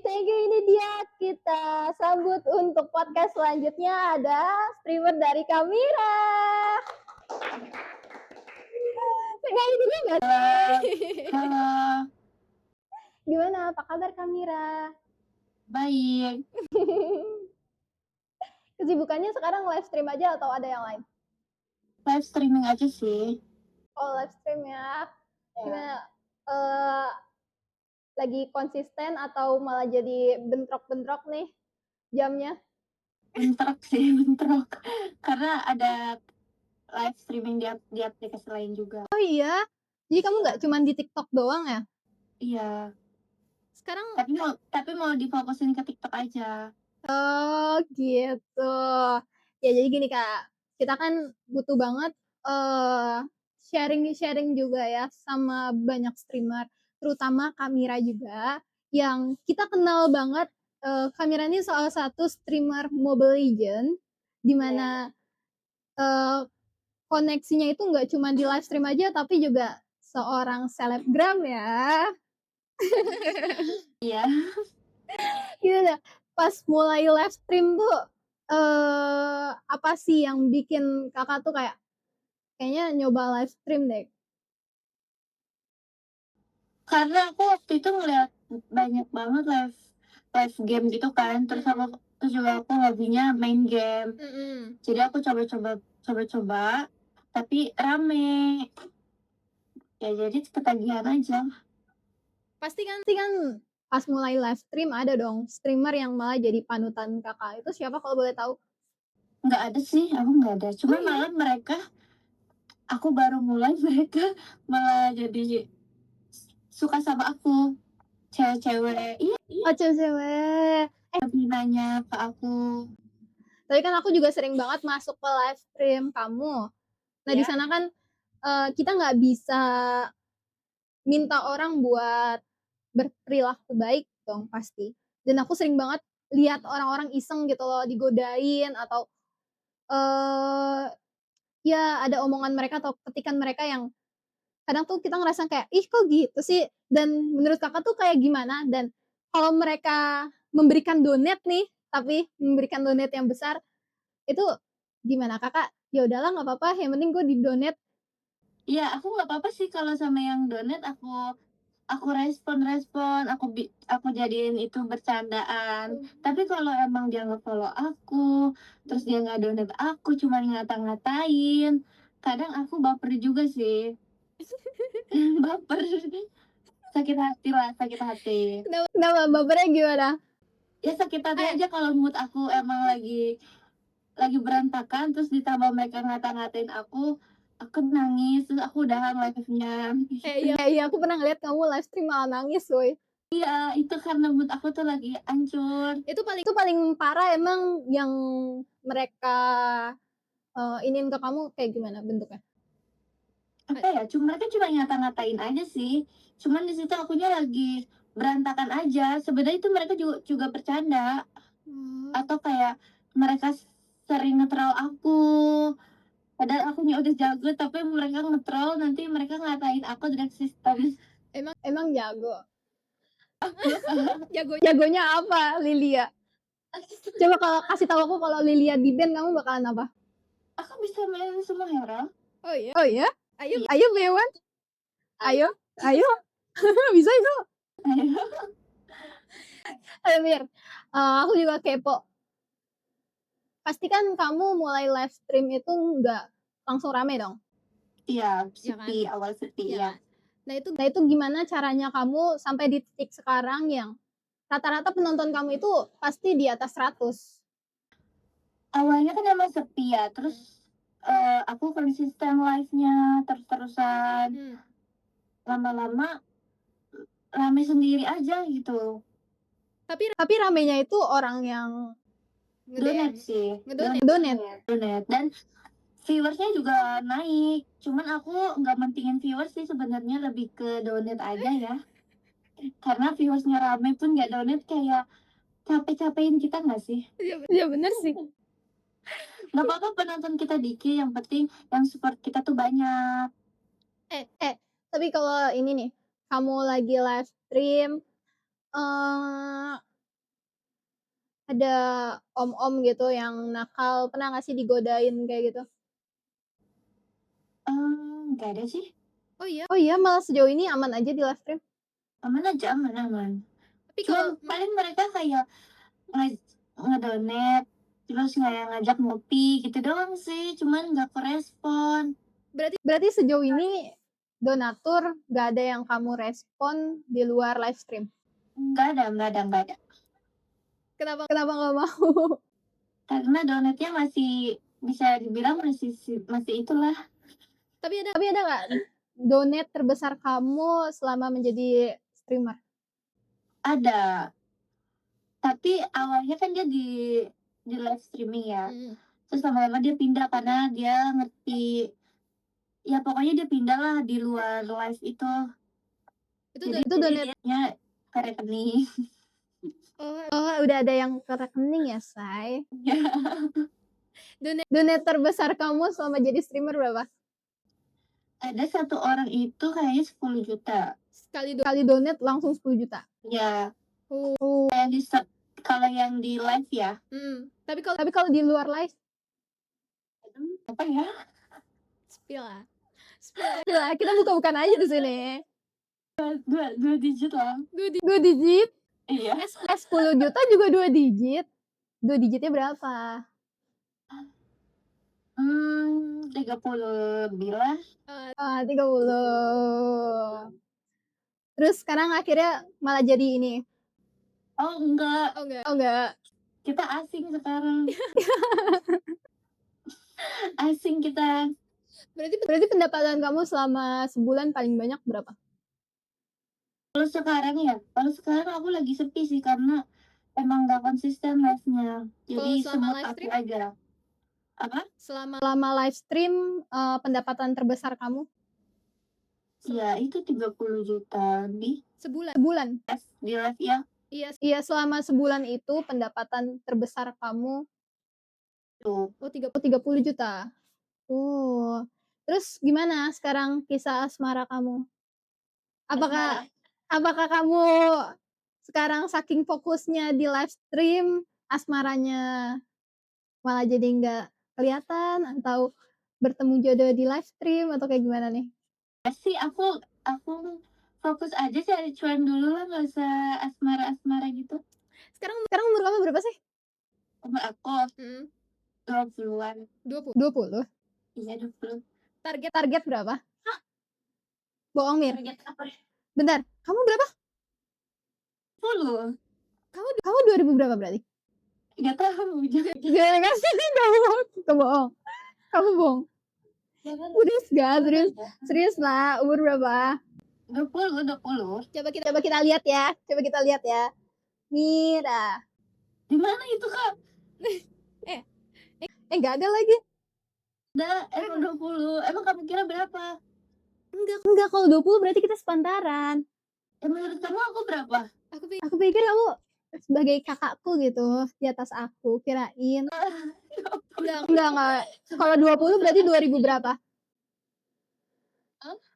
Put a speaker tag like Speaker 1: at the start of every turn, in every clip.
Speaker 1: thank you. Ini dia kita sambut untuk podcast selanjutnya ada streamer dari Kamira. Kayak juga nggak sih?
Speaker 2: Halo,
Speaker 1: Gimana? Apa kabar Kamira?
Speaker 2: baik.
Speaker 1: Kesibukannya sekarang live stream aja atau ada yang lain?
Speaker 2: Live streaming aja sih.
Speaker 1: Oh, live stream ya. Gimana? Lagi konsisten atau malah jadi bentrok-bentrok nih jamnya?
Speaker 2: Bentrok sih, bentrok. Karena ada live streaming di aplikasi lain juga.
Speaker 1: Oh iya? Jadi kamu nggak cuma di TikTok doang ya?
Speaker 2: Iya,
Speaker 1: Sekarang
Speaker 2: tapi mau difokusin ke TikTok aja.
Speaker 1: oh gitu. Ya jadi gini Kak, kita kan butuh banget sharing juga ya sama banyak streamer, terutama Kamira juga yang kita kenal banget. Kamira ini salah satu streamer Mobile Legends di mana koneksinya itu nggak cuma di live stream aja tapi juga seorang selebgram ya.
Speaker 2: Iya.
Speaker 1: Gimana? Pas mulai live stream tuh apa sih yang bikin Kakak tuh kayak kayaknya nyoba live stream deh?
Speaker 2: Karena aku waktu itu ngeliat banyak banget live game gitu kan. Terus juga aku hobinya main game. Jadi aku coba-coba, tapi rame. Ya jadi ketagihan aja.
Speaker 1: Pasti kan pas mulai live stream ada dong streamer yang malah jadi panutan Kakak. Itu siapa kalau boleh tahu?
Speaker 2: Nggak ada sih, aku nggak ada. Cuma malah aku baru mulai mereka malah jadi suka sama aku. Cewek-cewek, iya,
Speaker 1: Oh, cewek.
Speaker 2: lebih nanya ke aku.
Speaker 1: Tapi kan aku juga sering banget masuk ke live stream kamu. Nah, di sana kan kita nggak bisa minta orang buat berperilaku baik dong pasti. Dan aku sering banget lihat orang-orang iseng gitu loh digodain atau ya ada omongan mereka atau ketikan mereka yang kadang tuh kita ngerasa kayak, "Ih kok gitu sih?" Dan menurut Kakak tuh kayak gimana? Dan kalau mereka memberikan donate nih, tapi memberikan donate yang besar, itu gimana? Kakak, "Ya udahlah nggak apa-apa, yang penting gue di-donate."
Speaker 2: Iya, aku nggak apa-apa sih kalau sama yang donate aku respon, aku jadiin itu bercandaan. Tapi kalau emang dia nge-follow aku, terus dia nggak donate aku, cuma ngata-ngatain, kadang aku baper juga sih. Baper. Sakit hati lah, sakit hati.
Speaker 1: Kenapa? Bapernya gimana?
Speaker 2: Ya sakit hati aja kalau mood aku emang lagi berantakan, terus ditambah mereka ngata-ngatain aku nangis, terus aku udahan live-nya.
Speaker 1: Iya, aku pernah ngeliat kamu live stream malah nangis woy.
Speaker 2: Iya, itu karena mood aku tuh lagi hancur.
Speaker 1: Itu paling parah emang yang mereka, iniin ke kamu kayak gimana bentuknya?
Speaker 2: Apa ya, mereka cuma ngata-ngatain aja sih. Cuman di situ akunya lagi berantakan aja. Sebenarnya itu mereka juga bercanda, atau kayak mereka sering nge-troll aku. Padahal akunya udah jago, tapi mereka nge-troll, nanti mereka ngatain aku dengan sistem.
Speaker 1: Emang jago? Jagonya apa Lilia? Coba kalau kasih tahu aku kalau Lilia di-ban kamu bakalan apa?
Speaker 2: Aku bisa main semua hero.
Speaker 1: Oh iya?
Speaker 2: Iya.
Speaker 1: Ayo Bewan. Ayo. Bisa itu. Ayo Mir. Aku juga kepo. Pasti kan kamu mulai live stream itu nggak langsung rame dong?
Speaker 2: Iya,
Speaker 1: Iya kan?
Speaker 2: sepi, awal sepi ya.
Speaker 1: Nah itu gimana caranya kamu sampai di titik sekarang yang rata-rata penonton kamu itu pasti di atas 100?
Speaker 2: Awalnya kan emang sepi ya, terus aku konsisten live-nya terus-terusan. Lama-lama rame sendiri aja gitu.
Speaker 1: Tapi ramenya itu orang yang
Speaker 2: Donate sih,
Speaker 1: ngedonate.
Speaker 2: donate, dan viewersnya juga naik. Cuman aku nggak mentingin viewers sih sebenarnya, lebih ke donate aja ya. Karena viewersnya rame pun nggak donate, kayak capek-capekin kita nggak sih?
Speaker 1: Iya bener sih.
Speaker 2: Nggak apa-apa penonton kita dikit, yang penting yang support kita tuh banyak.
Speaker 1: Tapi kalau ini nih, kamu lagi live stream, eee, ada om-om gitu yang nakal, pernah nggak sih digodain kayak gitu?
Speaker 2: Nggak ada sih,
Speaker 1: Oh iya, malah sejauh ini aman aja di live stream?
Speaker 2: aman aja, aman aman.
Speaker 1: Tapi
Speaker 2: Cuman paling mereka kayak nge ngedonate, terus kayak ngajak ngopi gitu doang sih, cuman nggak kerespon.
Speaker 1: Berarti sejauh ini donatur nggak ada yang kamu respon di luar live stream?
Speaker 2: Nggak ada.
Speaker 1: Kenapa nggak mau?
Speaker 2: Karena donatnya masih bisa dibilang masih itulah.
Speaker 1: Tapi ada nggak donate terbesar kamu selama menjadi streamer?
Speaker 2: Ada, tapi awalnya kan dia di live streaming ya, terus lama-lama dia pindah karena dia ngerti, ya pokoknya dia pindah lah di luar live itu.
Speaker 1: Itu
Speaker 2: Jadi
Speaker 1: donate
Speaker 2: dianya ke rekening.
Speaker 1: oh udah ada yang ke rekening ya, Say?
Speaker 2: Ya,
Speaker 1: Donate terbesar kamu selama jadi streamer berapa?
Speaker 2: ada satu orang itu kayaknya 10 juta.
Speaker 1: Sekali donate langsung 10 juta?
Speaker 2: Ya,
Speaker 1: Oh.
Speaker 2: yang kalau yang di live ya.
Speaker 1: Tapi kalau di luar live?
Speaker 2: Apa ya?
Speaker 1: Spill lah, kita buka-bukan aja di sini.
Speaker 2: Dua digit lah.
Speaker 1: 2 digit?
Speaker 2: Iya.
Speaker 1: 10 juta juga 2 digit? 2 digitnya berapa?
Speaker 2: 30 lebih lah.
Speaker 1: 30. Terus sekarang akhirnya malah jadi ini?
Speaker 2: Oh enggak,
Speaker 1: Oh enggak?
Speaker 2: kita asing sekarang. Asing kita.
Speaker 1: Berarti pendapatan kamu selama sebulan paling banyak berapa?
Speaker 2: Kalau sekarang aku lagi sepi sih karena emang nggak konsisten live-nya. Jadi
Speaker 1: Kalau selama
Speaker 2: semut
Speaker 1: live
Speaker 2: aku
Speaker 1: stream?
Speaker 2: aja. Apa?
Speaker 1: Selama live stream, pendapatan terbesar kamu?
Speaker 2: Ya itu 30 juta lebih.
Speaker 1: Sebulan?
Speaker 2: Di live ya.
Speaker 1: Iya, selama sebulan itu pendapatan terbesar kamu?
Speaker 2: Tuh.
Speaker 1: Oh 30 juta. Oh, terus gimana sekarang kisah asmara kamu? Apakah kamu sekarang saking fokusnya di live stream, asmaranya malah jadi nggak kelihatan atau bertemu jodoh di live stream atau kayak gimana nih?
Speaker 2: Sih aku fokus aja cari cuan dulu lah, nggak usah asmara-asmara gitu.
Speaker 1: Sekarang umur kamu berapa sih?
Speaker 2: Umur aku 20-an.
Speaker 1: 20?
Speaker 2: Iya 20.
Speaker 1: Target berapa? Bohong, Mir.
Speaker 2: Target apa ya?
Speaker 1: Bentar, kamu berapa?
Speaker 2: 10.
Speaker 1: Kamu 2000 berapa berarti?
Speaker 2: Nggak tahu, jangan
Speaker 1: Jangan kasih nih, kamu bohong. Kamu bohong. Serius gak? Serius lah, umur berapa?
Speaker 2: 20.
Speaker 1: Coba kita lihat ya. Mira.
Speaker 2: Di mana itu, Kak?
Speaker 1: Nggak ada lagi.
Speaker 2: Emang 20. Emang kamu kira berapa?
Speaker 1: Enggak, kalau 20 berarti kita sepantaran.
Speaker 2: Menurut kamu aku berapa?
Speaker 1: Aku pikir kamu sebagai kakakku gitu, di atas aku, kirain. Enggak. Kalau 20 berarti 2000 berapa?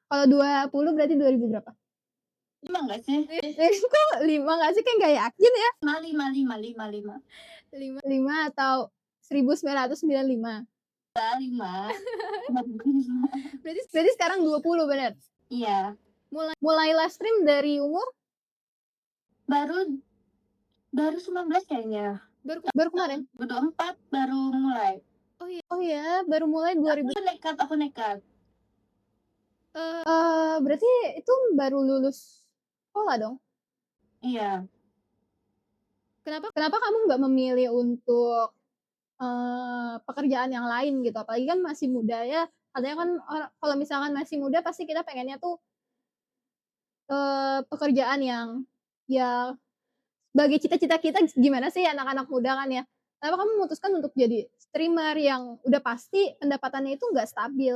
Speaker 1: Kalau 20 berarti 2000 berapa?
Speaker 2: 5 nggak sih?
Speaker 1: Kok 5 nggak sih? Kayak nggak yakin ya?
Speaker 2: 5.
Speaker 1: 5 atau 1995?
Speaker 2: 5.
Speaker 1: Berarti sekarang 20 bener?
Speaker 2: Iya.
Speaker 1: Mulai live stream dari umur?
Speaker 2: Baru 19 kayaknya.
Speaker 1: Baru kemarin?
Speaker 2: 24 baru mulai.
Speaker 1: Oh iya, baru mulai 2000.
Speaker 2: Aku nekat.
Speaker 1: Berarti itu baru lulus sekolah dong?
Speaker 2: Iya.
Speaker 1: Kenapa kamu nggak memilih untuk pekerjaan yang lain gitu? Apalagi kan masih muda ya. Katanya kan kalau misalkan masih muda pasti kita pengennya tuh pekerjaan yang ya sebagai cita-cita kita gimana sih anak-anak muda kan ya. Kenapa kamu memutuskan untuk jadi streamer yang udah pasti pendapatannya itu nggak stabil?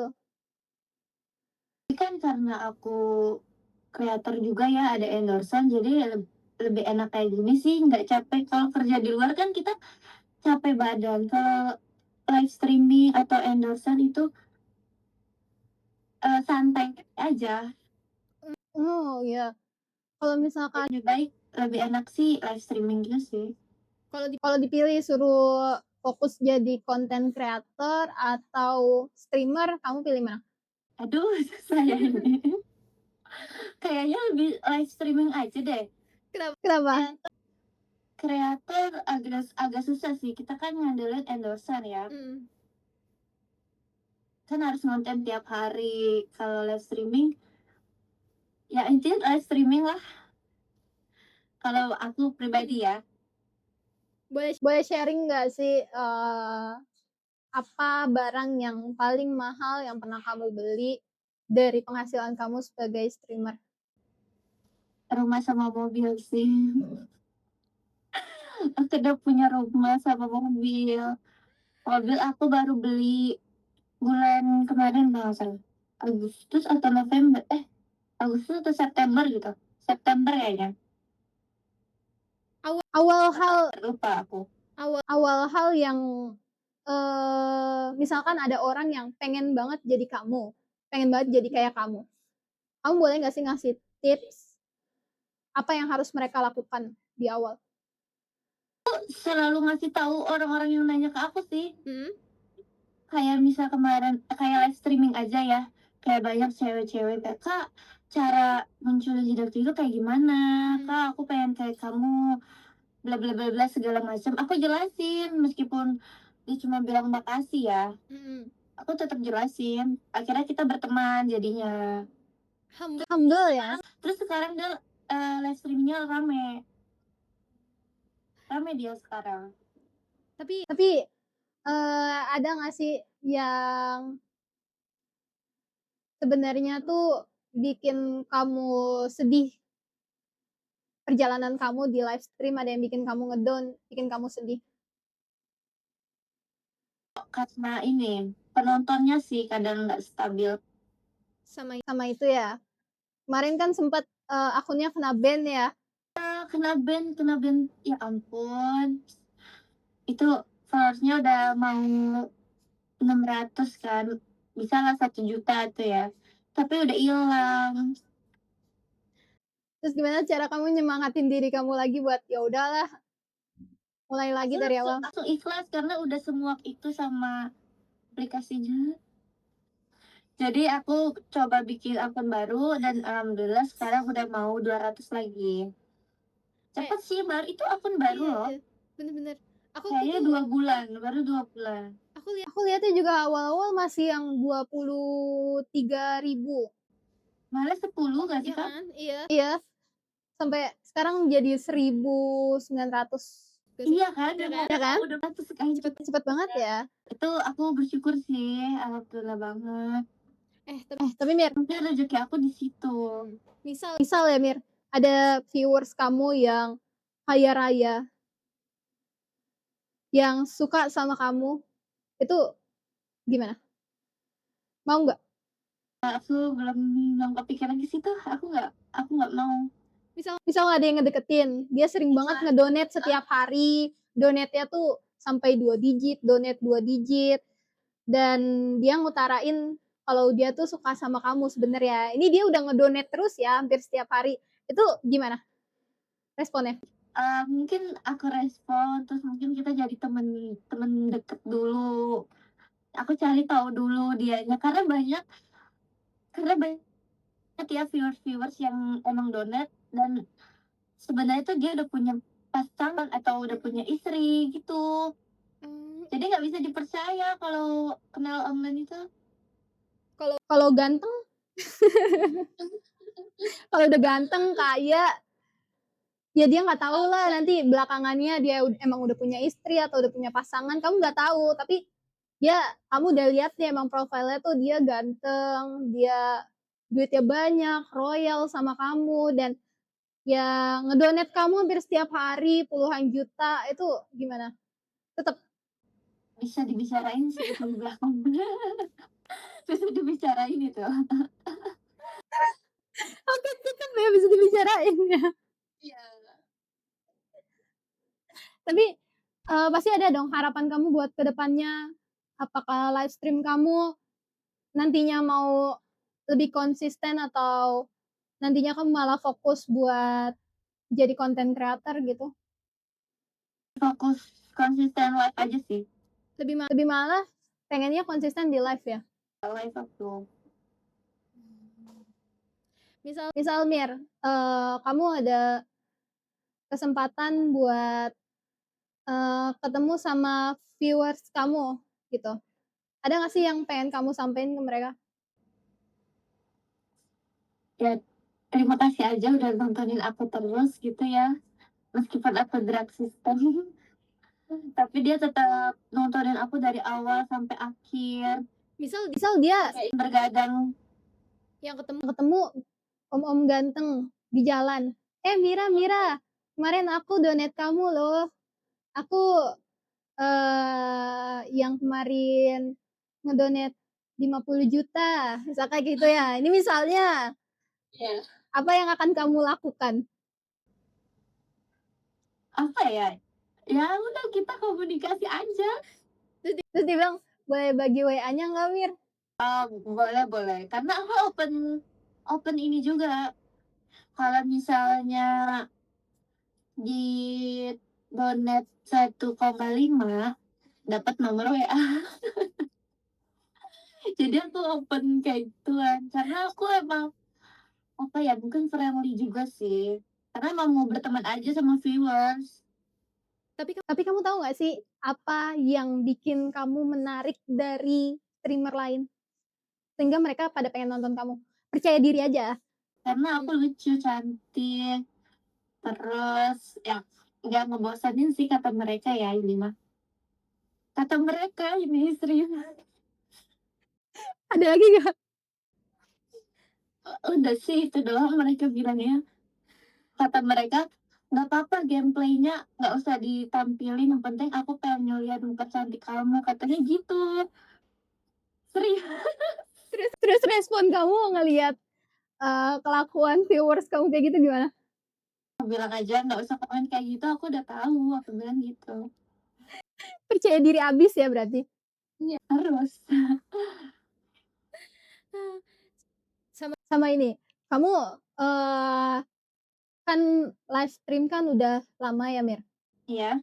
Speaker 2: Ini kan karena aku kreator juga ya, ada endorse-an, jadi lebih enak kayak gini sih, nggak capek. Kalau kerja di luar kan kita capek badan. Kalau live streaming atau endorse-an itu santai aja.
Speaker 1: Oh iya. Kalau misalkan
Speaker 2: Lebih baik lebih enak sih live streaming gitu sih.
Speaker 1: Kalau dipilih suruh fokus jadi content creator atau streamer, kamu pilih mana?
Speaker 2: Aduh, susah ya ini. Kayaknya lebih live streaming aja deh.
Speaker 1: Kenapa?
Speaker 2: Kreator agak agak susah sih, kita kan ngandelin endorser ya.
Speaker 1: Mhm.
Speaker 2: Kan harus ngonten tiap hari. Kalau live streaming, ya intinya live streaming lah. Kalau aku pribadi ya.
Speaker 1: Boleh sharing nggak sih, apa barang yang paling mahal yang pernah kamu beli dari penghasilan kamu sebagai streamer?
Speaker 2: Rumah sama mobil sih. Aku udah punya rumah sama mobil. Mobil aku baru beli bulan kemarin kalau nggak salah. Agustus atau November. Agustus atau September gitu. September kayaknya.
Speaker 1: Awal hal
Speaker 2: Lupa aku.
Speaker 1: awal hal yang, misalkan ada orang yang pengen banget jadi kamu, pengen banget jadi kayak kamu boleh nggak sih ngasih tips apa yang harus mereka lakukan di awal?
Speaker 2: Selalu ngasih tahu orang-orang yang nanya ke aku sih.
Speaker 1: Mhm.
Speaker 2: Kayak misal kemarin kayak live streaming aja ya. Kayak banyak cewek-cewek kayak, "Kak, cara munculin jidat itu kayak gimana? Kak, aku pengen kayak kamu." Bla bla bla bla segala macam. Aku jelasin meskipun dia cuma bilang makasih ya.
Speaker 1: Mhm.
Speaker 2: Aku tetap jelasin. Akhirnya kita berteman jadinya.
Speaker 1: Humble ya.
Speaker 2: Terus sekarang dia live streamingnya rame. Rame dia sekarang.
Speaker 1: Tapi, ada nggak sih yang sebenarnya tuh bikin kamu sedih, perjalanan kamu di live stream ada yang bikin kamu ngedown, bikin kamu sedih?
Speaker 2: Karena ini penontonnya sih kadang nggak stabil.
Speaker 1: Sama itu ya? Kemarin kan sempet, akunnya kena ban ya?
Speaker 2: Kena ban, ya ampun. Itu followersnya udah mau 600 kan. Bisa lah 1 juta tuh ya. Tapi udah hilang.
Speaker 1: Terus gimana cara kamu nyemangatin diri kamu lagi buat, ya udahlah mulai lagi
Speaker 2: Aku
Speaker 1: dari awal?
Speaker 2: langsung ikhlas karena udah semuak itu sama aplikasinya. Jadi aku coba bikin akun baru dan alhamdulillah sekarang udah mau 200 lagi. Cepet sih, baru itu akun baru
Speaker 1: Iya
Speaker 2: loh.
Speaker 1: iya, bener bener.
Speaker 2: Kayaknya 2 bulan, baru 2 bulan.
Speaker 1: Aku lihatnya juga awal-awal masih yang 23.000.
Speaker 2: Malah 10 gak sih
Speaker 1: Iya
Speaker 2: kak?
Speaker 1: kan? Iya, sampai sekarang jadi 1.900.
Speaker 2: Iya kan?
Speaker 1: Iya
Speaker 2: Udah
Speaker 1: kan?
Speaker 2: udah 100 sekali.
Speaker 1: Cepet banget ya.
Speaker 2: Itu aku bersyukur sih, alhamdulillah banget.
Speaker 1: Tapi Mir,
Speaker 2: Mungkin rezeki aku di situ.
Speaker 1: misal ya Mir, ada viewers kamu yang kaya raya, yang suka sama kamu, itu gimana? Mau nggak?
Speaker 2: Aku belum kepikiran ke situ. Aku nggak mau.
Speaker 1: Misal ada yang ngedeketin, dia sering banget ngedonate setiap hari, donate-nya tuh sampai 2 digit, donate 2 digit, dan dia ngutarain kalau dia tuh suka sama kamu sebenarnya. Ini dia udah ngedonate terus ya hampir setiap hari. Itu gimana responnya?
Speaker 2: Mungkin aku respon, terus mungkin kita jadi temen temen deket dulu. Aku cari tahu dulu dianya, karena banyak ya viewers-viewers yang emang donat dan sebenarnya tuh dia udah punya pasangan atau udah punya istri gitu. Jadi nggak bisa dipercaya kalau kenal online itu.
Speaker 1: Kalau ganteng, kalau udah ganteng, kaya, ya dia nggak tahu lah nanti belakangannya dia emang udah punya istri atau udah punya pasangan, kamu nggak tahu. Tapi dia, kamu udah lihat nih emang profilnya tuh dia ganteng, dia duitnya banyak, royal sama kamu, dan ya ngedonate kamu hampir setiap hari puluhan juta, itu gimana? Tetep
Speaker 2: Bisa dibicarain sih itu di belakang. Bisa dibicarain itu.
Speaker 1: oke, tetep ya bisa dibicarain ya.
Speaker 2: Iya.
Speaker 1: Tapi, pasti ada dong harapan kamu buat ke depannya, apakah live stream kamu nantinya mau lebih konsisten atau nantinya kamu malah fokus buat jadi content creator gitu?
Speaker 2: Fokus konsisten live aja sih,
Speaker 1: Lebih malah pengennya konsisten di live ya?
Speaker 2: live aku.
Speaker 1: Misal Mir, kamu ada kesempatan buat, ketemu sama viewers kamu gitu, ada nggak sih yang pengen kamu sampein ke mereka?
Speaker 2: Ya terima kasih aja udah nontonin aku terus gitu ya, meskipun aku drag sister. Tapi dia tetap nontonin aku dari awal sampai akhir,
Speaker 1: Misal dia
Speaker 2: kayak bergadang.
Speaker 1: yang ketemu om-om ganteng di jalan, "Eh Mira Mira, kemarin aku donate kamu loh, aku, yang kemarin ngedonate 50 juta," misal kayak gitu ya, ini misalnya,
Speaker 2: Iya.
Speaker 1: apa yang akan kamu lakukan?
Speaker 2: Apa ya, ya udah kita komunikasi aja.
Speaker 1: Terus dia bilang, "Boleh bagi WA-nya nggak Mir?"
Speaker 2: Boleh boleh, karena aku open open ini juga, kalau misalnya di donate 1,5 dapat nomor WA. Jadi aku open kayak gituan, karena aku emang, apa ya, mungkin friendly juga sih, karena emang mau berteman aja sama viewers.
Speaker 1: Tapi kamu tahu nggak sih, apa yang bikin kamu menarik dari streamer lain? Sehingga mereka pada pengen nonton kamu? Percaya diri aja.
Speaker 2: Karena aku lucu, cantik, terus ya nggak ngebosenin sih kata mereka ya ini mah. Kata mereka ini serius.
Speaker 1: Ada lagi nggak?
Speaker 2: Udah sih itu doang mereka bilangnya. Kata mereka, "Nggak apa-apa gameplaynya nggak usah ditampilin, yang penting aku pengen ngeliat muka cantik kamu," katanya gitu. Serius.
Speaker 1: Terus respon kamu ngelihat, kelakuan viewers kamu kayak gitu gimana?
Speaker 2: Aku bilang aja, "Nggak usah komen kayak gitu, aku udah tahu," aku bilang gitu.
Speaker 1: Percaya diri abis ya berarti?
Speaker 2: Iya, harus.
Speaker 1: Sama ini, kamu, eee, kan live stream kan udah lama ya Mir,
Speaker 2: Iya,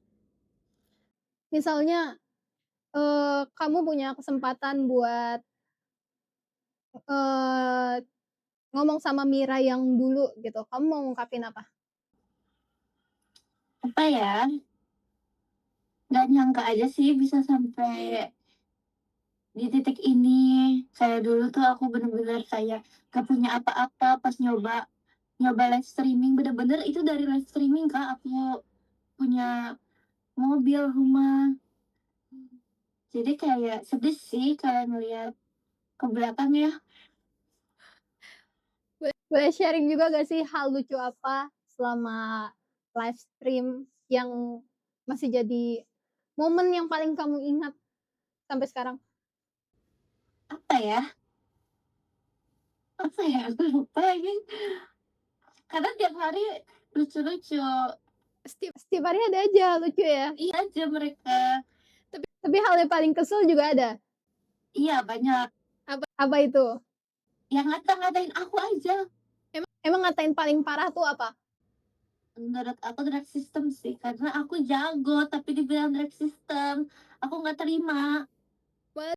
Speaker 1: misalnya, kamu punya kesempatan buat, eee, ngomong sama Mira yang dulu gitu, kamu mau ngungkapin apa?
Speaker 2: apa ya, nggak nyangka aja sih bisa sampai di titik ini. Kayak dulu tuh aku bener-bener kayak gak punya apa-apa pas nyoba nyoba live streaming, bener-bener itu dari live streaming, Kak, aku punya mobil, rumah. Jadi kayak sedih sih kalau ngeliat ke belakang ya.
Speaker 1: Boleh sharing juga gak sih hal lucu apa selama live stream yang masih jadi momen yang paling kamu ingat sampai sekarang?
Speaker 2: Apa ya, apa ya, aku lupa lagi. Karena tiap hari lucu-lucu.
Speaker 1: Setiap hari ada aja lucu ya?
Speaker 2: Iya aja mereka.
Speaker 1: Tapi hal yang paling kesel juga ada?
Speaker 2: Iya banyak.
Speaker 1: Apa itu?
Speaker 2: Yang ngata-ngatain aku aja.
Speaker 1: Emang ngatain paling parah tuh apa?
Speaker 2: Menurut aku drag system sih, karena aku jago tapi dibilang drag system. Aku nggak terima.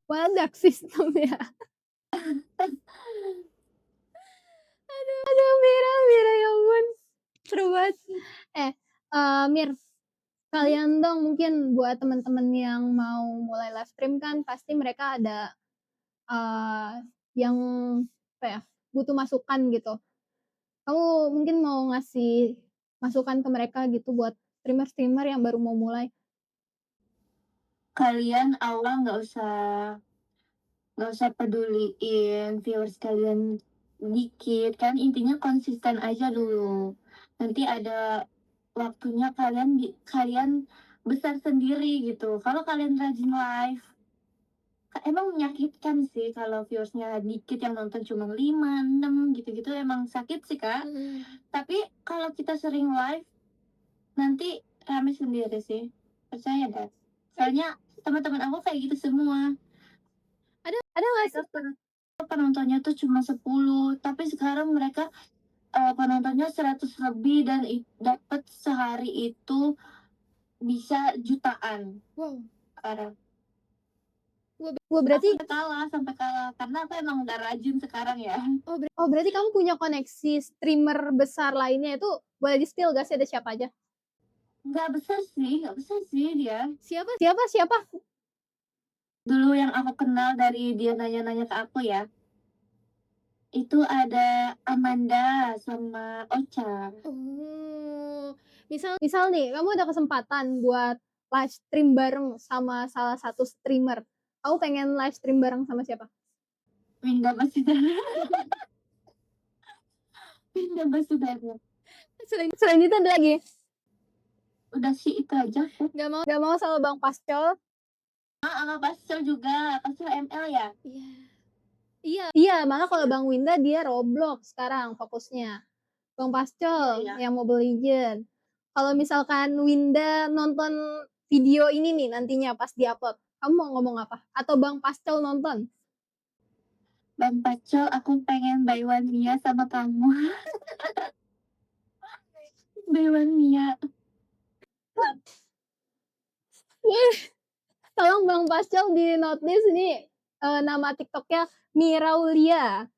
Speaker 1: Wadah sistem ya. Aduh Mira Mira ya ampun, seru banget. Eh, Mir,
Speaker 2: Hmm,
Speaker 1: sekalian dong mungkin buat temen-temen yang mau mulai live stream kan pasti mereka ada, yang apa ya, butuh masukan gitu. Kamu mungkin mau ngasih masukan ke mereka gitu buat streamer-streamer yang baru mau mulai?
Speaker 2: kalian awal nggak usah peduliin viewers kalian dikit, kan intinya konsisten aja dulu. Nanti ada waktunya kalian besar sendiri gitu. Kalau kalian rajin live, emang menyakitkan sih kalau viewersnya dikit, yang nonton cuma 5 6 gitu-gitu, emang sakit sih, Kak. Tapi kalau kita sering live, nanti rame sendiri sih, percaya deh. Soalnya teman-teman aku kayak gitu semua.
Speaker 1: Ada nggak sih
Speaker 2: Mereka penontonnya tuh cuma 10, tapi sekarang mereka penontonnya 100 lebih dan dapat sehari itu bisa jutaan
Speaker 1: Wow.
Speaker 2: sekarang.
Speaker 1: Wah,
Speaker 2: Aku
Speaker 1: berarti
Speaker 2: udah kalah, sampai kalah, karena aku emang udah rajin sekarang ya.
Speaker 1: oh, berarti kamu punya koneksi streamer besar lainnya itu boleh di-spill gak sih ada siapa aja?
Speaker 2: Nggak besar sih dia.
Speaker 1: Siapa siapa siapa?
Speaker 2: Dulu yang aku kenal dari dia nanya-nanya ke aku ya, itu ada Amanda sama Ocha.
Speaker 1: Oh, misal nih kamu ada kesempatan buat live stream bareng sama salah satu streamer, kamu pengen live stream bareng sama siapa?
Speaker 2: Winda Basudara. Winda Basudara.
Speaker 1: Selain itu ada lagi?
Speaker 2: Udah sih itu aja.
Speaker 1: Gak mau sama Bang Pascol?
Speaker 2: Sama Pascal juga, Pascal ML ya.
Speaker 1: Iya, malah kalau Bang Winda dia Roblox sekarang fokusnya. Bang Pascol
Speaker 2: Iya, ya.
Speaker 1: yang Mobile Legend. Kalau misalkan Winda nonton video ini nih nantinya pas di-upload, kamu mau ngomong apa? Atau Bang Pascol nonton?
Speaker 2: Bang Pacul, aku pengen buy one Mia sama kamu. Buy one Mia.
Speaker 1: Tolong Bang Pascol di notice nih nama TikToknya Miraulia.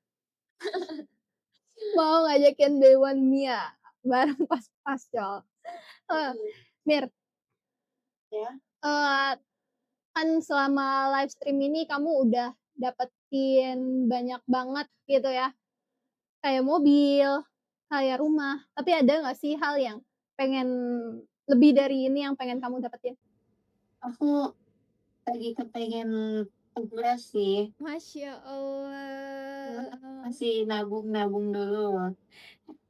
Speaker 1: Mau ngajakin Dewan Mia bareng pas Pascol. Mir,
Speaker 2: Ya.
Speaker 1: kan selama live stream ini kamu udah dapetin banyak banget gitu ya, kayak mobil, kayak rumah, tapi ada nggak sih hal yang pengen lebih dari ini yang pengen kamu dapetin?
Speaker 2: Aku lagi kepengen umrah sih.
Speaker 1: Masya Allah.
Speaker 2: Masih nabung-nabung dulu.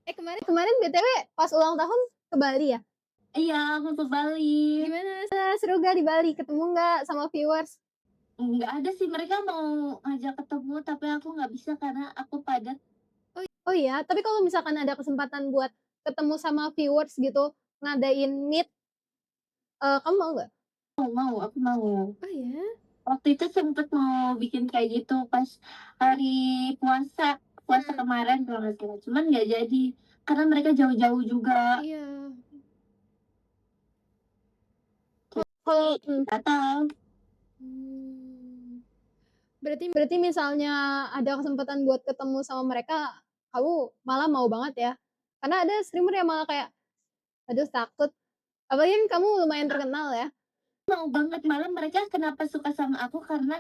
Speaker 1: Kemarin BTW pas ulang tahun ke Bali ya?
Speaker 2: Iya, aku ke Bali.
Speaker 1: Gimana? Seru gak di Bali? Ketemu nggak sama viewers?
Speaker 2: Nggak ada sih, mereka mau ngajak ketemu, tapi aku nggak bisa karena aku padat.
Speaker 1: Oh iya, tapi kalau misalkan ada kesempatan buat ketemu sama viewers gitu, ngadain meet, kamu mau nggak?
Speaker 2: Aku mau.
Speaker 1: Oh ya?
Speaker 2: Waktu itu sempet mau bikin kayak gitu pas hari puasa, puasa kemarin kalau nggak salah, cuman nggak jadi, karena mereka jauh-jauh juga.
Speaker 1: Iya. Kalau
Speaker 2: Batal.
Speaker 1: berarti misalnya ada kesempatan buat ketemu sama mereka, kamu malah mau banget ya? Karena ada streamer yang malah kayak, aduh takut. Apalagi kan kamu lumayan terkenal ya.
Speaker 2: Mau banget, malah mereka kenapa suka sama aku karena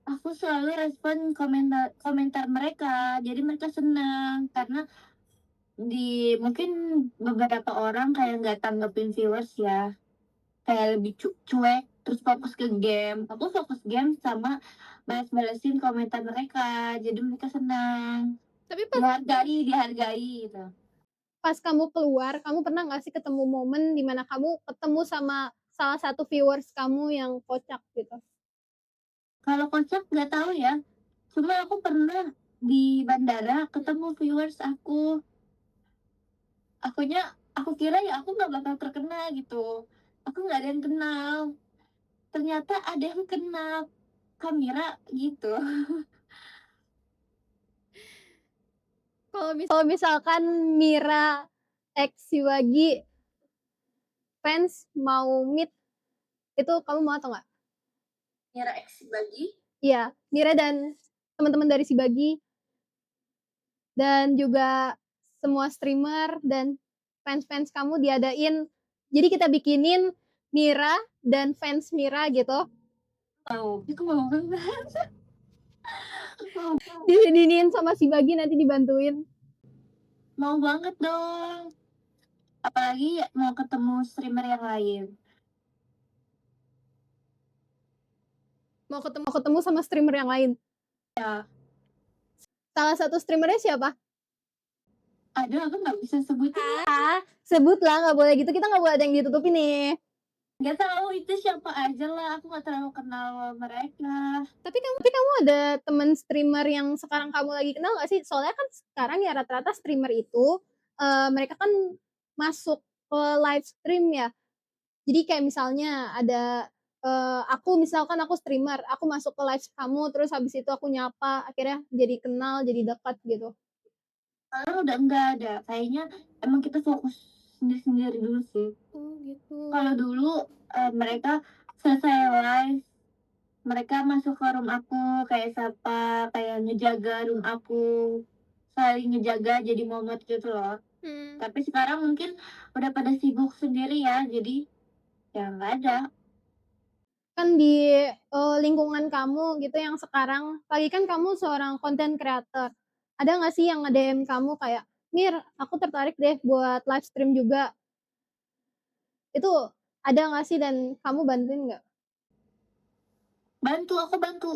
Speaker 2: aku selalu respon komentar komentar mereka, jadi mereka senang karena mungkin beberapa orang kayak nggak tanggepin viewers ya, kayak lebih cuek terus fokus ke game. Aku fokus game sama balas-balasin komentar mereka, jadi mereka senang,
Speaker 1: Tapi
Speaker 2: dihargai gitu.
Speaker 1: pas kamu keluar, kamu pernah nggak sih ketemu momen di mana kamu ketemu sama salah satu viewers kamu yang kocak gitu?
Speaker 2: Kalau kocak nggak tahu ya, cuma aku pernah di bandara ketemu viewers aku. Aku kira ya aku nggak bakal terkenal gitu, aku nggak ada yang kenal, ternyata ada yang kenal, Kamira gitu.
Speaker 1: Kalau misalkan Mira X Siwagi fans mau meet, itu kamu mau atau nggak?
Speaker 2: Mira X bagi.
Speaker 1: Iya, Mira dan teman-teman dari Sibagi dan juga semua streamer dan fans-fans kamu diadain. Jadi kita bikinin Mira dan fans Mira gitu.
Speaker 2: Aku mau banget.
Speaker 1: Diinin sama Sibagi nanti dibantuin.
Speaker 2: Mau banget dong, apalagi mau ketemu streamer yang lain.
Speaker 1: Mau ketemu sama streamer yang lain.
Speaker 2: Ya,
Speaker 1: Salah satu streamernya siapa?
Speaker 2: ada, aku nggak bisa sebutin.
Speaker 1: Sebut lah, nggak boleh gitu. Kita nggak boleh ada yang ditutupi nih.
Speaker 2: Nggak tahu itu siapa aja lah, aku nggak terlalu kenal mereka.
Speaker 1: Tapi kamu ada temen streamer yang sekarang kamu lagi kenal nggak sih? Soalnya kan sekarang ya rata-rata streamer itu mereka kan masuk ke live stream ya. Jadi kayak misalnya ada misalkan aku streamer, aku masuk ke live kamu, terus habis itu aku nyapa, akhirnya jadi kenal, jadi dekat gitu.
Speaker 2: sekarang udah enggak ada, kayaknya emang kita fokus sendiri-sendiri dulu sih.
Speaker 1: Oh gitu.
Speaker 2: Kalau dulu, mereka selesai live, mereka masuk ke room aku, kayak sapa, kayak ngejaga room aku, saling ngejaga jadi momot gitu loh.
Speaker 1: Hmm.
Speaker 2: Tapi sekarang mungkin udah pada sibuk sendiri ya, jadi ya nggak ada.
Speaker 1: Kan di, lingkungan kamu gitu yang sekarang apalagi kan kamu seorang content creator, ada nggak sih yang nge-DM kamu kayak, "Mir, aku tertarik deh buat live stream juga." Itu ada nggak sih dan kamu bantuin nggak?
Speaker 2: Bantu, aku bantu.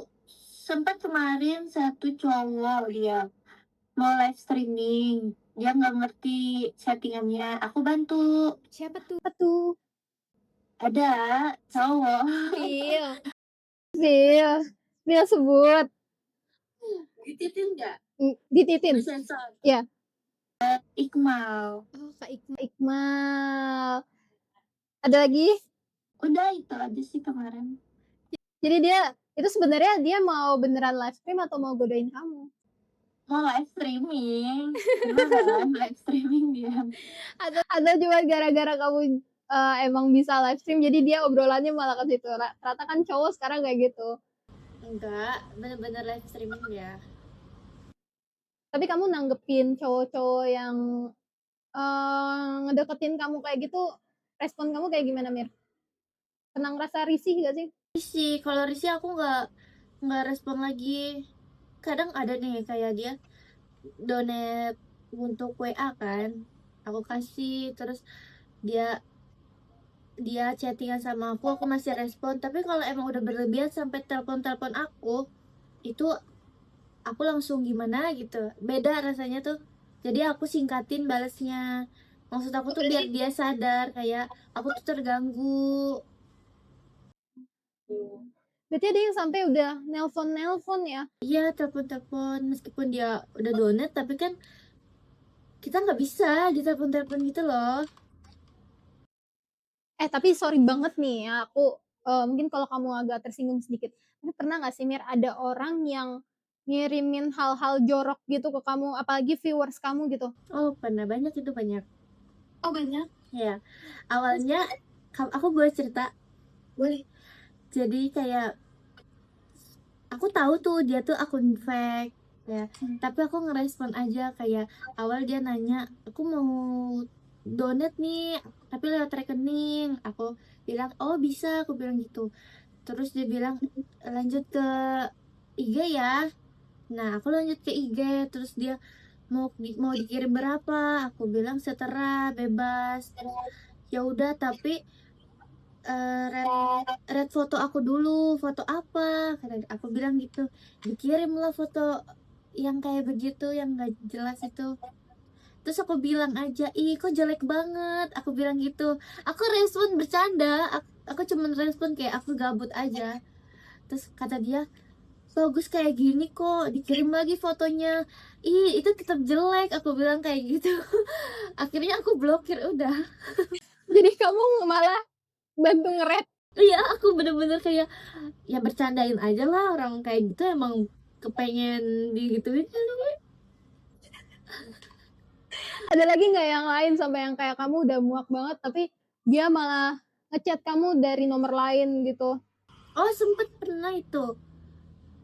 Speaker 2: Sempat kemarin satu cowok dia mau live streaming, dia nggak ngerti settingannya, aku bantu.
Speaker 1: Siapa tuh? Apa tuh?
Speaker 2: Ada cowok.
Speaker 1: Spill spill spill sebut.
Speaker 2: Dititin nggak?
Speaker 1: Dititin?
Speaker 2: Disensor.
Speaker 1: Iya.
Speaker 2: Iqmal.
Speaker 1: Oh, Kak Iqmal. Ada lagi?
Speaker 2: Udah itu aja sih kemarin.
Speaker 1: Jadi dia itu sebenarnya dia mau beneran live stream atau mau godain kamu?
Speaker 2: Mau live streaming, beneran live streaming dia.
Speaker 1: Atau cuma gara-gara kamu, emang bisa live stream jadi dia obrolannya malah ke situ? Rata kan cowok sekarang kayak gitu.
Speaker 2: Enggak, bener-bener live streaming dia.
Speaker 1: Tapi kamu nanggepin cowok-cowok yang, ngedeketin kamu kayak gitu, respon kamu kayak gimana, Mir? Pernah ngerasa risih gak sih?
Speaker 2: Risih, kalau risih aku nggak respon lagi. Kadang ada nih kayak dia donate untuk WA kan, aku kasih, terus dia dia chattingan sama aku masih respon. Tapi kalau emang udah berlebihan sampai telepon-telepon aku, itu aku langsung gimana gitu, beda rasanya tuh. Jadi aku singkatin balesnya. Maksud aku tuh biar dia sadar kayak aku tuh terganggu.
Speaker 1: Berarti ada yang sampai udah nelpon-nelpon ya?
Speaker 2: Iya, telepon-telepon meskipun dia udah donate, tapi kan kita nggak bisa ditelepon-telepon gitu loh.
Speaker 1: Tapi sorry banget nih ya aku, mungkin kalau kamu agak tersinggung sedikit, tapi pernah nggak sih Mir ada orang yang ngirimin hal-hal jorok gitu ke kamu, apalagi viewers kamu gitu?
Speaker 2: Oh, pernah, banyak itu, banyak.
Speaker 1: Oh banyak?
Speaker 2: Ya, awalnya aku boleh cerita?
Speaker 1: Boleh.
Speaker 2: Jadi kayak aku tahu tuh dia tuh akun fake ya, tapi aku ngerespon aja kayak awal dia nanya, "Aku mau donate nih, tapi lewat rekening." Aku bilang, "Oh, bisa," aku bilang gitu. Terus dia bilang, "Lanjut ke IG ya." Nah, aku lanjut ke IG, terus dia mau dikirim berapa? Aku bilang setera, bebas. Ya udah, tapi red foto aku dulu. Foto apa? Kata aku bilang gitu. Dikirimlah foto yang kayak begitu, yang gak jelas itu. Terus aku bilang aja, "Ih, kok jelek banget." Aku bilang gitu. Aku respon bercanda. Aku cuman respon kayak aku gabut aja. Terus kata dia, "Bagus kayak gini kok, dikirim lagi fotonya." "Ih, itu tetap jelek." Aku bilang kayak gitu. Akhirnya aku blokir udah.
Speaker 1: Jadi kamu malah bantu nge-ret?
Speaker 2: Iya, aku bener-bener kayak ya bercandain aja lah, orang kayak gitu emang kepengen digituin kali.
Speaker 1: Ada lagi nggak yang lain sampai yang kayak kamu udah muak banget tapi dia malah nge-chat kamu dari nomor lain gitu?
Speaker 2: Oh, sempet pernah itu.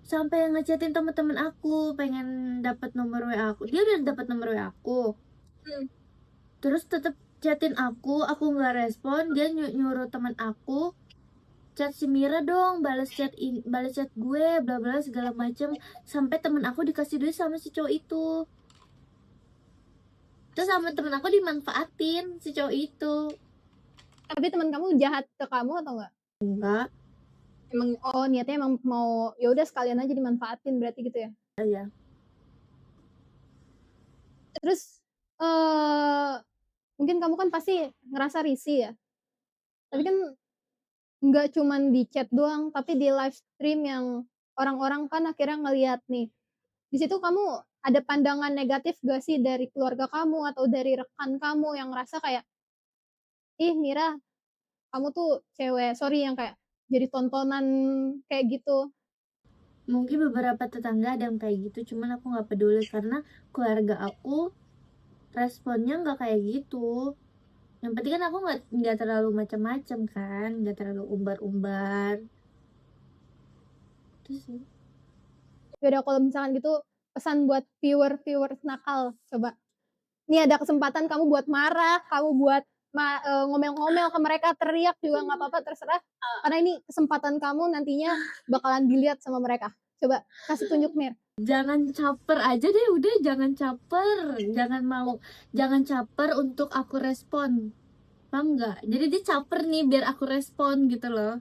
Speaker 2: Sampai ngechatin teman-teman aku pengen dapat nomor WA aku. Dia udah dapat nomor WA aku. Terus tetap chatin aku nggak respon, dia nyuruh teman aku chat si Mira dong, balas chat gue, bla bla segala macem, sampai temen aku dikasih duit sama si cowok itu. Terus sama temen aku dimanfaatin si cowok itu.
Speaker 1: Tapi teman kamu jahat ke kamu atau enggak?
Speaker 2: Enggak.
Speaker 1: Emang niatnya emang mau ya udah sekalian aja dimanfaatin berarti gitu ya?
Speaker 2: Iya.
Speaker 1: Terus, eee, mungkin kamu kan pasti ngerasa risih ya? Tapi kan nggak cuman di chat doang, tapi di live stream yang orang-orang kan akhirnya ngelihat nih. Di situ kamu ada pandangan negatif gak sih dari keluarga kamu atau dari rekan kamu yang ngerasa kayak, "Ih Mira, kamu tuh cewek" sorry yang kayak jadi tontonan kayak gitu?
Speaker 2: Mungkin beberapa tetangga ada yang kayak gitu, cuman aku nggak peduli karena keluarga aku responnya nggak kayak gitu. Yang penting kan aku nggak terlalu macam-macam kan, nggak terlalu umbar-umbar. Itu sih.
Speaker 1: Ya udah kalau misalkan gitu pesan buat viewer-viewers nakal, coba. Nih ada kesempatan kamu buat marah, kamu buat ngomel-ngomel ke mereka, teriak juga nggak apa-apa, terserah. Karena ini kesempatan kamu nantinya bakalan dilihat sama mereka. Coba kasih tunjuk Mir.
Speaker 2: Jangan caper aja deh, udah jangan caper. Jangan caper untuk aku respon. Paham nggak? Jadi dia caper nih biar aku respon gitu loh.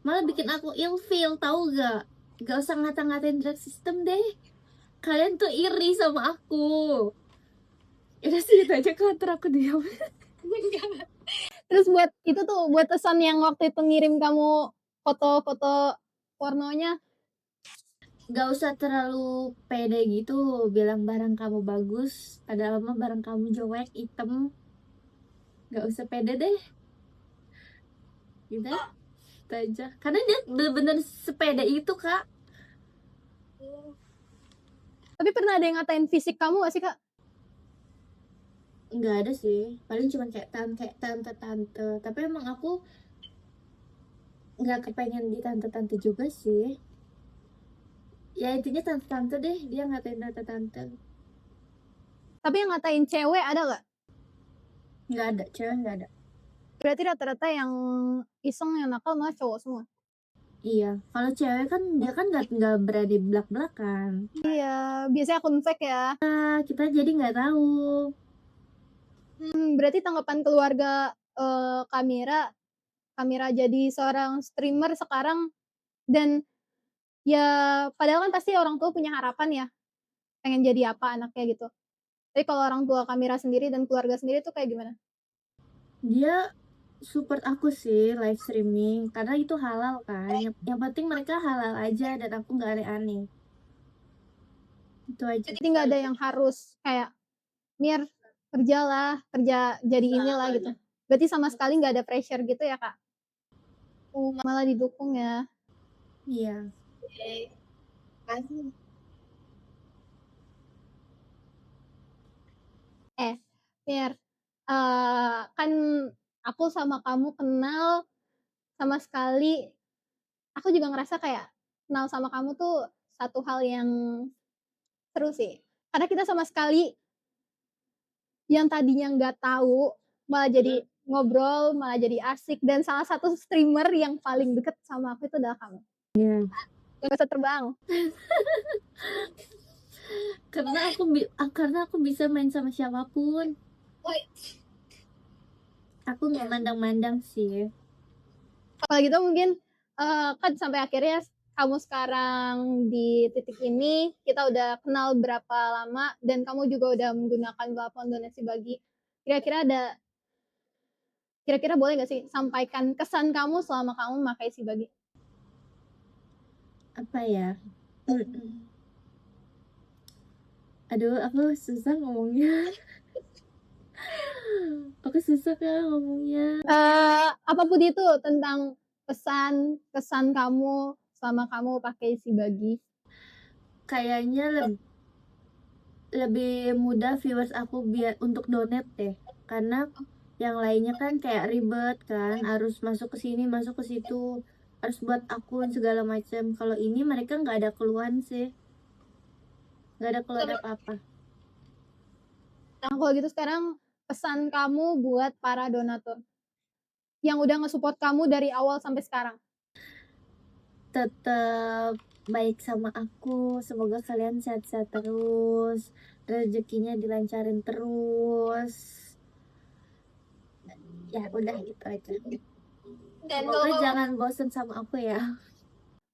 Speaker 2: Malah bikin aku ilfeel, tahu gak? Gak usah ngata-ngatain drag system deh. Kalian tuh iri sama aku. Udah sih itu aja counter aku diam.
Speaker 1: Terus buat itu tuh, buat pesan yang waktu itu ngirim kamu foto-foto pornonya,
Speaker 2: Gak usah terlalu pede gitu bilang barang kamu bagus, padahal mah barang kamu jelek, hitam. Gak usah pede deh. Gitu itu aja. Karena dia bener-bener sepede itu, Kak.
Speaker 1: tapi pernah ada yang ngatain fisik kamu gak sih, Kak?
Speaker 2: Nggak ada sih. Paling cuma kayak tante-tante. Tapi emang aku nggak kepengen di tante-tante juga sih. Ya intinya tante-tante deh, dia ngatain tante-tante.
Speaker 1: Tapi yang ngatain cewek ada gak?
Speaker 2: Nggak ada, cewek nggak ada.
Speaker 1: Berarti rata-rata yang iseng, yang nakal malah cowok semua.
Speaker 2: Iya, kalau cewek kan dia kan nggak berani belak-belakan.
Speaker 1: Iya, biasanya akun fake ya.
Speaker 2: Nah, kita jadi nggak tahu.
Speaker 1: Berarti tanggapan keluarga, Kamira jadi seorang streamer sekarang, dan ya padahal kan pasti orang tua punya harapan ya, pengen jadi apa anaknya gitu. Tapi kalau orang tua Kamira sendiri dan keluarga sendiri tuh kayak gimana?
Speaker 2: Dia support aku sih live streaming karena itu halal kan. Yang penting mereka halal aja dan aku nggak aneh-aneh. Itu aja.
Speaker 1: Jadi nggak ada yang harus kayak, "Mir, kerjalah, kerja jadi inilah," gitu. Berarti sama sekali nggak ada pressure gitu ya, Kak? Malah didukung ya.
Speaker 2: Iya.
Speaker 1: Eh, Mir, kan aku sama kamu kenal sama sekali, aku juga ngerasa kayak kenal sama kamu tuh satu hal yang seru sih. Karena kita sama sekali yang tadinya nggak tahu, malah jadi ngobrol, malah jadi asik, dan salah satu streamer yang paling deket sama aku itu adalah kamu.
Speaker 2: Iya.
Speaker 1: Gak bisa terbang.
Speaker 2: Karena aku bisa main sama siapapun. Aku nggak mandang-mandang sih.
Speaker 1: Kalau gitu mungkin kan sampai akhirnya kamu sekarang di titik ini, kita udah kenal berapa lama, dan kamu juga udah menggunakan platform donasi bagi. Kira-kira boleh nggak sih sampaikan kesan kamu selama kamu memakai si bagi?
Speaker 2: Apa ya? Aduh, aku susah ngomongnya. Aku susah kan ngomongnya.
Speaker 1: Apapun itu tentang pesan kesan kamu selama kamu pakai si bagi.
Speaker 2: Kayaknya lebih mudah viewers aku biar untuk donate deh. Karena yang lainnya kan kayak ribet kan, harus masuk ke sini, masuk ke situ, harus buat akun segala macam. Kalau ini mereka nggak ada keluhan sih, nggak ada keluhan apa-apa.
Speaker 1: Nah, kalau gitu sekarang pesan kamu buat para donatur yang udah nge-support kamu dari awal sampai sekarang.
Speaker 2: Tetap baik sama aku, semoga kalian sehat-sehat terus, rezekinya dilancarin terus. Ya udah gitu aja.
Speaker 1: Dan
Speaker 2: Semoga jangan bosen sama aku ya.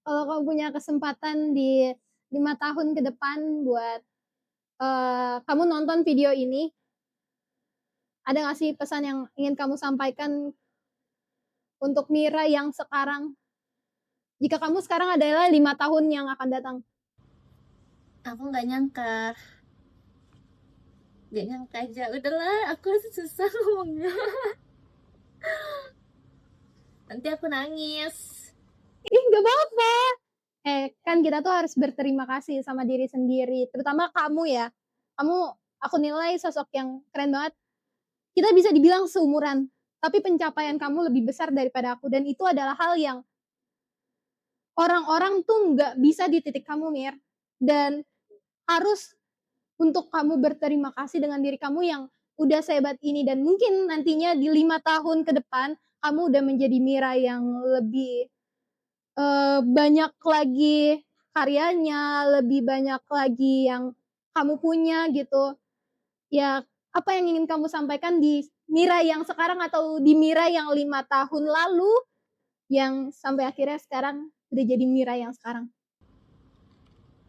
Speaker 1: kalau kamu punya kesempatan di 5 tahun ke depan buat kamu nonton video ini, ada nggak sih pesan yang ingin kamu sampaikan untuk Mira yang sekarang? Jika kamu sekarang adalah 5 tahun yang akan datang.
Speaker 2: Aku nggak nyangka, nggak nyangka aja. Udahlah, aku susah ngomongnya. Nanti aku nangis.
Speaker 1: Ih, nggak apa-apa. Kan kita tuh harus berterima kasih sama diri sendiri, terutama kamu ya. Kamu aku nilai sosok yang keren banget. Kita bisa dibilang seumuran, tapi pencapaian kamu lebih besar daripada aku dan itu adalah hal yang orang-orang tuh nggak bisa di titik kamu, Mir. Dan harus untuk kamu berterima kasih dengan diri kamu yang udah sehebat ini dan mungkin nantinya di 5 tahun ke depan, kamu udah menjadi Mira yang lebih, banyak lagi karyanya, lebih banyak lagi yang kamu punya gitu. Ya, apa yang ingin kamu sampaikan di Mira yang sekarang atau di Mira yang 5 tahun lalu, yang sampai akhirnya sekarang udah jadi Mira yang sekarang?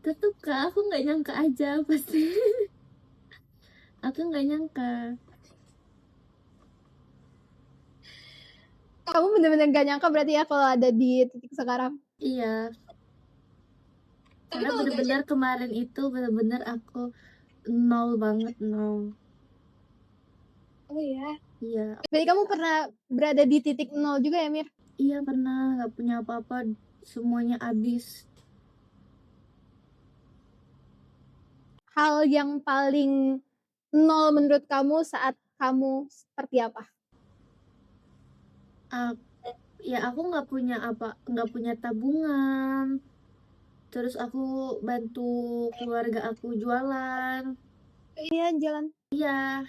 Speaker 2: Tetep Kak, aku nggak nyangka aja pasti. Aku nggak nyangka.
Speaker 1: Kamu bener-bener gak nyangka berarti ya kalau ada di titik sekarang?
Speaker 2: Iya,
Speaker 1: Tapi
Speaker 2: karena
Speaker 1: kalau gak
Speaker 2: bener-bener kemarin itu bener-bener aku nol banget, nol.
Speaker 1: oh ya?
Speaker 2: Iya,
Speaker 1: Berarti kamu pernah berada di titik nol juga ya, Mir?
Speaker 2: iya pernah nggak punya apa-apa, semuanya habis.
Speaker 1: Hal yang paling nol menurut kamu saat kamu seperti apa?
Speaker 2: Ak ya aku nggak punya tabungan, terus aku bantu keluarga aku jualan.
Speaker 1: Iya, jalan.
Speaker 2: Iya,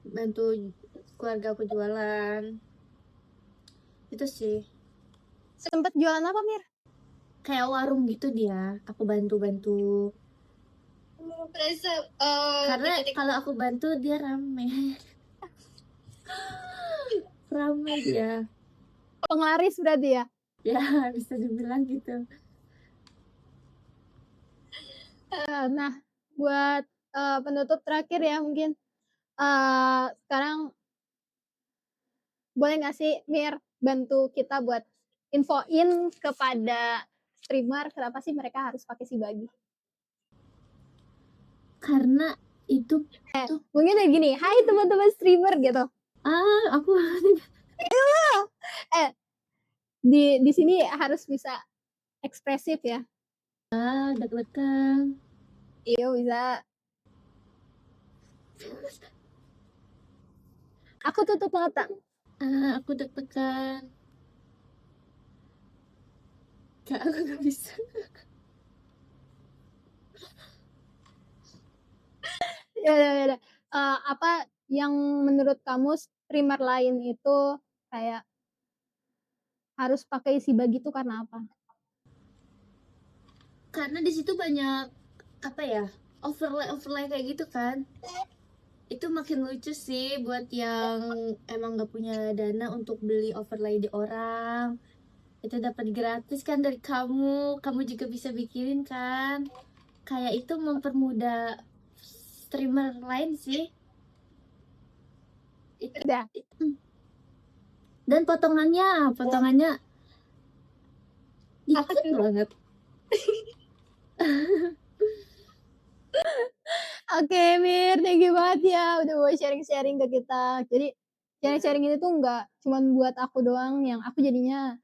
Speaker 2: bantu keluarga aku jualan, itu sih.
Speaker 1: Sempet jualan apa, Mir?
Speaker 2: Kayak warung gitu dia, aku bantu-bantu.
Speaker 1: Berasa, di
Speaker 2: Karena
Speaker 1: titik
Speaker 2: kalau aku bantu dia rame, rame dia.
Speaker 1: penglaris berarti ya?
Speaker 2: Ya bisa dibilang gitu.
Speaker 1: Nah, buat, penutup terakhir ya mungkin, sekarang boleh nggak sih Mir bantu kita buat infoin kepada streamer kenapa sih mereka harus pakai si Bagi?
Speaker 2: Karena itu
Speaker 1: Mungkin kayak gini, "Hai teman-teman streamer," gitu.
Speaker 2: aku
Speaker 1: Eh, di sini harus bisa ekspresif ya.
Speaker 2: deg-degan.
Speaker 1: Iya bisa. Aku tutup mata.
Speaker 2: Aku deg-degan. Kak, aku nggak bisa.
Speaker 1: Ya udah ya udah, apa yang menurut kamu streamer lain itu kayak harus pakai si Bagi itu karena apa?
Speaker 2: Karena di situ banyak apa ya, overlay kayak gitu kan. Itu makin lucu sih buat yang emang nggak punya dana untuk beli overlay di orang. Itu dapat gratis kan dari kamu juga bisa bikinin kan. Kayak itu mempermudah streamer lain sih. Itu.
Speaker 1: Udah.
Speaker 2: Dan potongannya dikit banget.
Speaker 1: Oke Mir, thank you banget ya udah mau sharing-sharing ke kita. Jadi sharing-sharing ini tuh nggak cuman buat aku doang yang aku jadinya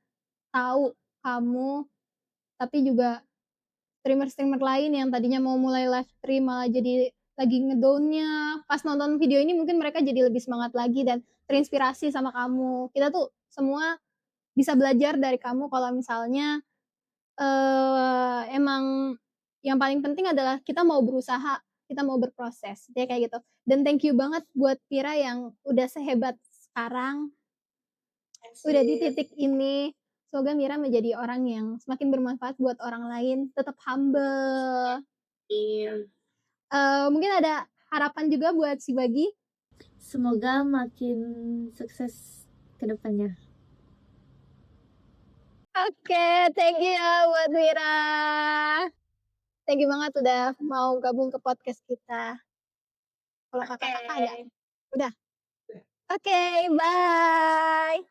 Speaker 1: tahu kamu, tapi juga streamer-streamer lain yang tadinya mau mulai live stream malah jadi lagi ngedown-nya. Pas nonton video ini mungkin mereka jadi lebih semangat lagi dan terinspirasi sama kamu. Kita tuh semua bisa belajar dari kamu kalau misalnya, emang yang paling penting adalah kita mau berusaha, kita mau berproses, ya kayak gitu. Dan thank you banget buat Vira yang udah sehebat sekarang, udah di titik ini. Semoga Mira menjadi orang yang semakin bermanfaat buat orang lain, tetap humble.
Speaker 2: Iya.
Speaker 1: Mungkin ada harapan juga buat si Bagi?
Speaker 2: Semoga makin sukses ke depannya.
Speaker 1: Oke, thank you ya buat Mira. Thank you banget udah mau gabung ke podcast kita. Kalau Kakak ada? Udah? Oke, bye.